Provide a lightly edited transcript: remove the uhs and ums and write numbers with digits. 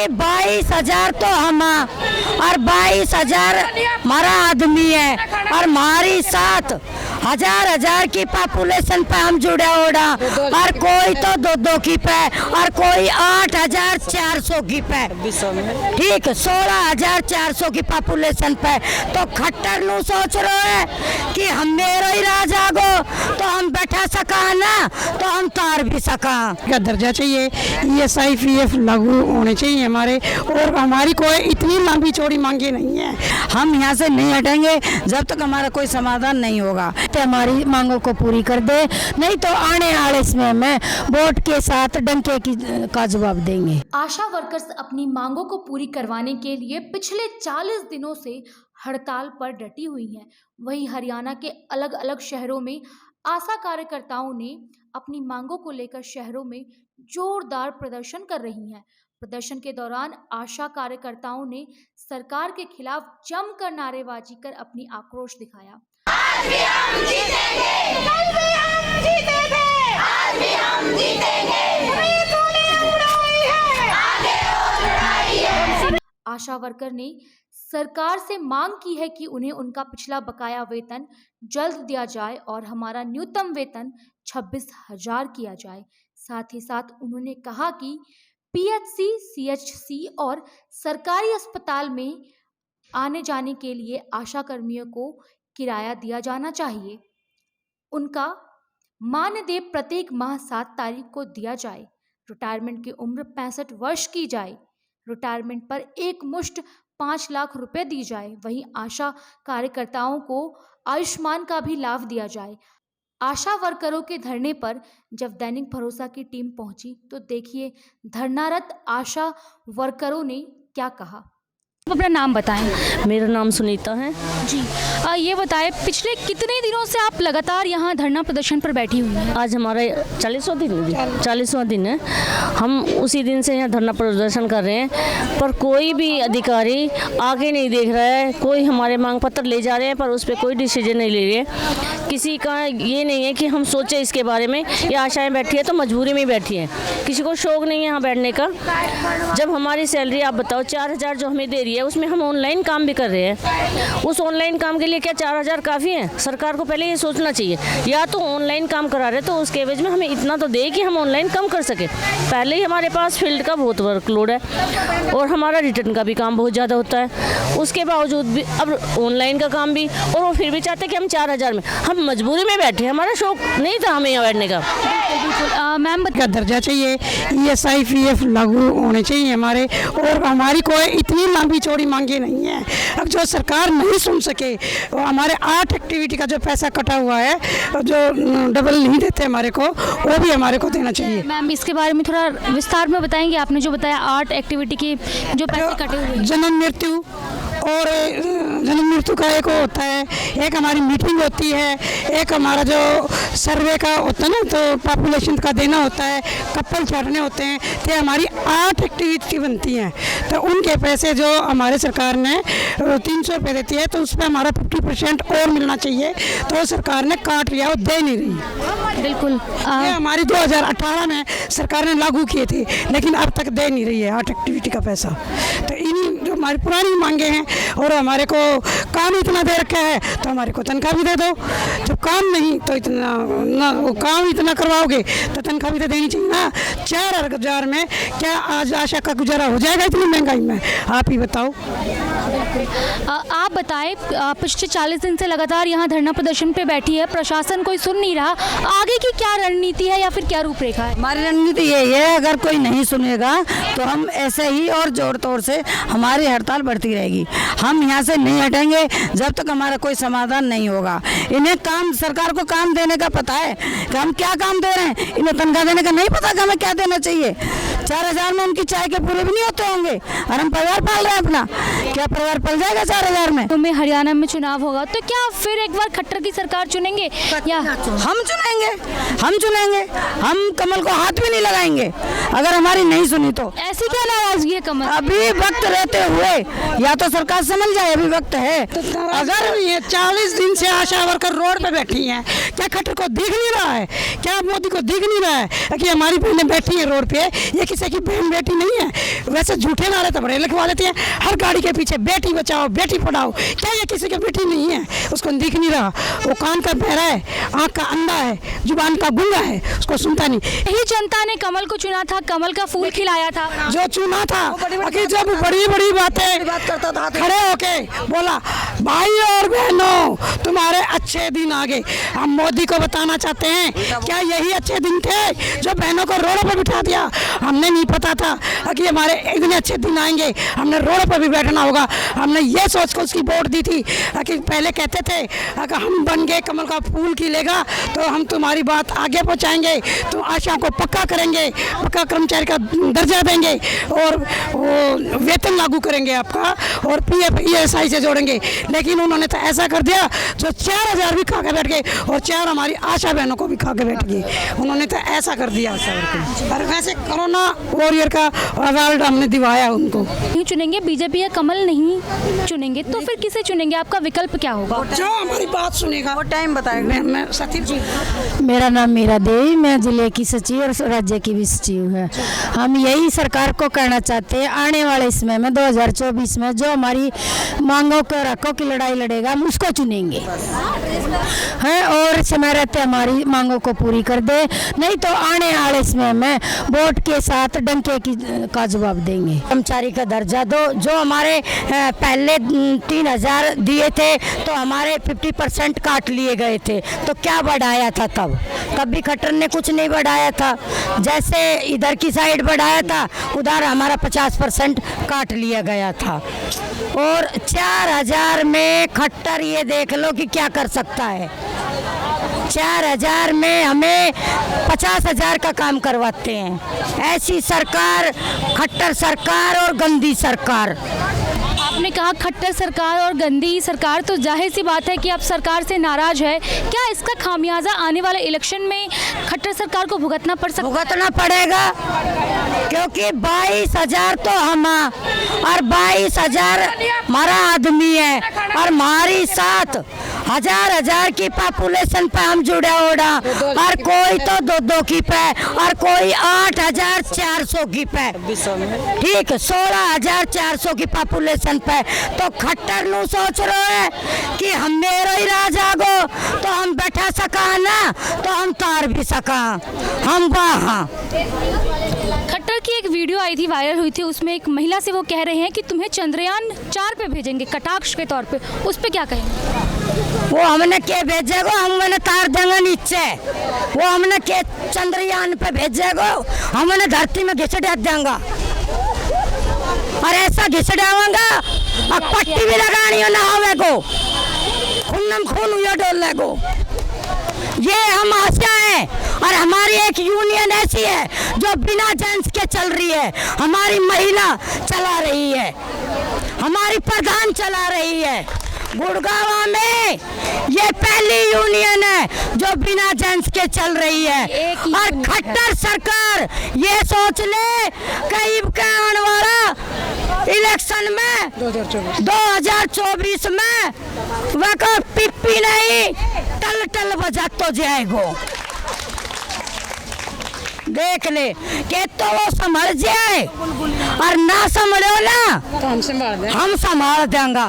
कि 22,000 तो हम और 22,000 हमारा आदमी है और हमारी 7,000 की पॉपुलेशन पे हम जुड़े ओड़ा और कोई तो 2 की पे और कोई 8,400 की पे, ठीक 16,400 की पॉपुलेशन पे। तो खट्टर नु सोच रहे है कि हम मेरो ही राज आगो तो हम बैठा सका ना तो हम तार भी सका। का दर्जा चाहिए, ESI PF लागू होने चाहिए हमारे, और हमारी कोई इतनी लंबी चौड़ी मांगे नहीं है। हम यहाँ से नहीं हटेंगे जब तक हमारा कोई समाधान नहीं होगा। तो हमारी मांगों को पूरी कर दे, नहीं तो आने वाले समय में वोट के साथ डंके का जवाब देंगे। आशा वर्कर्स अपनी मांगों को पूरी करवाने के लिए पिछले 40 दिनों से हड़ताल पर डटी हुई हैं। वहीं हरियाणा के अलग अलग शहरों में आशा कार्यकर्ताओं ने अपनी मांगों को लेकर शहरों में जोरदार प्रदर्शन कर रही हैं। प्रदर्शन के दौरान आशा कार्यकर्ताओं ने सरकार के खिलाफ जमकर नारेबाजी कर अपनी आक्रोश दिखाया। आज भी हम जीतेंगे, कल भी हम जीतेंगे, आज भी हम जीतेंगे, हमें तूने उड़ाई है, आगे और लड़ाई है। आशा वर्कर ने सरकार से मांग की है कि उन्हें उनका पिछला बकाया वेतन जल्द दिया जाए और हमारा न्यूनतम वेतन 26,000 किया जाए। साथ ही साथ उन्होंने कहा कि PHC, CHC और सरकारी अस्पताल में आने जाने के लिए आशा कर्मियों को किराया दिया जाना चाहिए। उनका मानदेय प्रत्येक माह 7 तारीख को दिया जाए। रिटायरमेंट की उम्र 65 वर्ष की जाए। रिटायरमेंट पर एक मुश्त 5 लाख रुपए दी जाए। वहीं आशा कार्यकर्ताओं को आयुष्मान का भी लाभ दिया जाए। आशा वर्करों के धरने पर जब दैनिक भरोसा की टीम पहुंची तो देखिए धरनारत आशा वर्करों ने क्या कहा। आप अपना नाम बताएं। मेरा नाम सुनीता है जी। ये बताएं पिछले कितने दिनों से आप लगातार यहाँ धरना प्रदर्शन पर बैठी हुई हैं? आज हमारा 40वां दिन है, 40वां दिन है। हम उसी दिन से यहाँ धरना प्रदर्शन कर रहे हैं, पर कोई भी अधिकारी आगे नहीं देख रहा है। कोई हमारे मांग पत्र ले जा रहे हैं पर उस पर कोई डिसीजन नहीं ले रहे। किसी का ये नहीं है कि हम सोचें इसके बारे में। ये आशाएं बैठी है तो मजबूरी में बैठी हैं, किसी को शौक नहीं है यहाँ बैठने का। जब हमारी सैलरी आप बताओ 4,000 जो हमें दे रही है, उसमें हम ऑनलाइन काम भी कर रहे हैं। उस ऑनलाइन काम के लिए क्या 4,000 काफ़ी है? सरकार को पहले ये सोचना चाहिए, या तो ऑनलाइन काम करा रहे तो उसके एवज में हमें इतना तो दे कि हम ऑनलाइन काम कर सके। पहले ही हमारे पास फील्ड का बहुत वर्कलोड है और हमारा रिटर्न का भी काम बहुत ज़्यादा होता है। उसके बावजूद भी अब ऑनलाइन का काम भी, और वो फिर भी चाहते कि हम 4,000 में। हम मजबूरी में बैठे, हमारा शौक नहीं था हमें यहाँ बैठने का। मैम का दर्जा चाहिए, ESI PF लागू होने चाहिए हमारे, और हमारी कोई इतनी लंबी चौड़ी मांगे नहीं है। अब जो सरकार नहीं सुन सके, हमारे 8 एक्टिविटी का जो पैसा कटा हुआ है, जो डबल नहीं देते हमारे को, वो भी हमारे को देना चाहिए। मैम इसके बारे में थोड़ा विस्तार में बताएंगे। आपने जो बताया 8 एक्टिविटी के जो पैसे कटे हुए हैं। जन्म मृत्यु और जन्म मृत्यु का एक होता है, एक हमारी मीटिंग होती है, एक हमारा जो सर्वे का होता है ना, तो पॉपुलेशन का देना होता है, कपल चढ़ने होते हैं। तो हमारी 8 एक्टिविटी बनती हैं, तो उनके पैसे जो हमारे सरकार ने 300 रुपये देती है, तो उस पर हमारा 50% और मिलना चाहिए। तो सरकार ने काट लिया, वो दे नहीं रही। बिल्कुल ये हमारी 2018 में सरकार ने लागू किए थे, लेकिन अब तक दे नहीं रही है 8 एक्टिविटी का पैसा। तो इन जो हमारी पुरानी मांगे हैं, और हमारे को काम इतना दे रखा है तो हमारे को तनख्वाह भी दे दो। जब काम नहीं तो इतना ना, वो काम इतना करवाओगे तो तनख्वाह भी तो देनी चाहिए ना। 4,000 में क्या आज आशा का गुजारा हो जाएगा इतनी महंगाई में? आप ही बताओ। आप बताएं, पिछले 40 दिन से लगातार यहाँ धरना प्रदर्शन पे बैठी है, प्रशासन कोई सुन नहीं रहा। आगे की क्या रणनीति है या फिर क्या रूपरेखा है? हमारी रणनीति यही है, अगर कोई नहीं सुनेगा तो हम ऐसे ही और जोर तोड़ से हमारी हड़ताल बढ़ती रहेगी। हम यहाँ से नहीं हटेंगे जब तक हमारा कोई समाधान नहीं होगा। इन्हें काम, सरकार को काम देने का पता है कि हम क्या काम दे रहे हैं, इन्हें तनख्वाह देने का नहीं पता कि हमें क्या देना चाहिए। 4,000 में उनकी चाय के पूरे भी नहीं होते होंगे और हम परिवार पाल रहे हैं अपना। क्या परिवार पल जाएगा 4,000 में? तो हरियाणा में चुनाव होगा तो क्या फिर एक बार खट्टर की सरकार चुनेंगे या हम चुनेंगे? हम चुनेंगे, हम कमल को हाथ भी नहीं लगाएंगे। अगर हमारी नहीं सुनी तो। ऐसी क्या नाराजगी है कमल? अभी वक्त रहते हुए या तो सरकार समझ जाए, अभी वक्त है। अगर ये 40 दिन से आशा वर्कर रोड पे बैठी हैं, क्या खट्टर को दिख नहीं रहा है? क्या मोदी को दिख नहीं रहा है कि हमारी बहनें बैठी हैं रोड पे? ये किसी की बहन बेटी नहीं है। वैसे झूठे नारे तो बड़े लिखवा लेते हैं हर गाड़ी के पीछे, बेटी बचाओ बेटी पढ़ाओ। क्या ये किसी की बेटी नहीं है? उसको दिख नहीं रहा। वो कान का बहरा है, आँख का अंधा है, जुबान का गूंगा है, उसको सुनता नहीं। यही जनता ने कमल को चुना था, कमल का फूल खिलाया था। जो चुना था कि जब बड़ी बड़ी बातें करता था, खड़े होके बोला भाई और बहनों तुम्हारे अच्छे दिन आगे। हम मोदी को बताना चाहते हैं, क्या यही अच्छे दिन थे जो बहनों को रोडों पर बिठा दिया? हमने नहीं पता था कि हमारे इतने अच्छे दिन आएंगे, हमने रोडों पर भी बैठना होगा। हमने ये सोच कर उसकी वोट दी थी कि पहले कहते थे अगर हम बन गए कमल का फूल खिलेगा तो हम तुम्हारी बात आगे पहुंचाएंगे, तो आशा को पक्का करेंगे, पक्का कर्मचारी का दर्जा देंगे और वो वेतन लागू करेंगे आपका और PF ESI से जोड़ेंगे। लेकिन उन्होंने तो ऐसा कर दिया जो 4000 भी खा के बैठ गए और 4 हमारी आशा बहनों को भी खा के बैठ गई। उन्होंने तो ऐसा कर दिया। और वैसे कोरोना वॉरियर का अवार्ड हमने दिवाया उनको। नहीं चुनेंगे बीजेपी या कमल नहीं चुनेंगे तो फिर किसे चुनेंगे? आपका विकल्प क्या होगा? जो हमारी बात सुनेगा वो टाइम बताएगा। मैं सतीश जी, मेरा नाम मीरा देवी, मैं जिले की सचिव और राज्य की भी सचिव है। हम यही सरकार को कहना चाहते हैं, आने वाले समय में 2024 में जो हमारी मांगों के हकों की लड़ाई लड़ेगा हम उसको चुनेंगे हैं, और समय रहते हमारी मांगों को पूरी कर दे, नहीं तो आने वाले समय में वोट के साथ डंके का जवाब देंगे। कर्मचारी का दर्जा दो। जो हमारे पहले 3000 दिए थे तो हमारे 50% काट लिए गए थे, तो क्या बढ़ाया था तब? कभी खट्टर ने कुछ नहीं बढ़ाया था। जैसे इधर की साइड बढ़ाया था उधर हमारा 50% काट लिया गया था। और 4000 में खट्टर ये देख लो कि क्या कर सकता है। 4000 में हमें 50,000 का काम करवाते हैं। ऐसी सरकार, खट्टर सरकार और गंदी सरकार। आपने कहा खट्टर सरकार और गंदी सरकार, तो जाहिर सी बात है कि आप सरकार से नाराज है। क्या इसका खामियाजा आने वाले इलेक्शन में खट्टर सरकार को भुगतना पड़ सकता? भुगतना पड़ेगा, क्योंकि 22,000 तो हम और 22,000 हमारा आदमी है और हमारी 7,000 की पॉपुलेशन पे हम जुड़े ओड़ा, और कोई तो 2 की पे और कोई 8,400 की पे, ठीक 16,400 की पॉपुलेशन पे। तो खट्टर नु सोच रहे है कि हम मेरो ही राज आगो तो हम बैठा सका ना, तो हम तार भी सका हम वहाँ। खट्टर की एक वीडियो आई थी, वायरल हुई थी, उसमें एक महिला से वो कह रहे हैं कि तुम्हें चंद्रयान 4 पे भेजेंगे कटाक्ष के तौर पे, उस पे क्या कहेंगे? वो हमने के भेजेगो, हमने तार देंगे नीचे। वो हमने के चंद्रयान पे भेजेगो, हमने धरती में घिसड़ा देंगे और ऐसा घिसड़ाऊंगा और पट्टी भी लगानी हो ना हवे को, खून खून हुआ डोलने को। ये हम आशा है और हमारी एक यूनियन ऐसी है जो बिना जेंट्स के चल रही है। हमारी महिला चला रही है, हमारी प्रधान चला रही है। गुड़गांव में ये पहली यूनियन है जो बिना जेंट्स के चल रही है। और खट्टर सरकार ये सोच ले कई का आने वाला इलेक्शन में 2024 में वह पिप्पी नहीं टल टल बजा तो जाएगो। देख ले कि तो वो संभल जाए और ना संभलो ना तो हम संभाल देंगे। हम संभाल देंगे।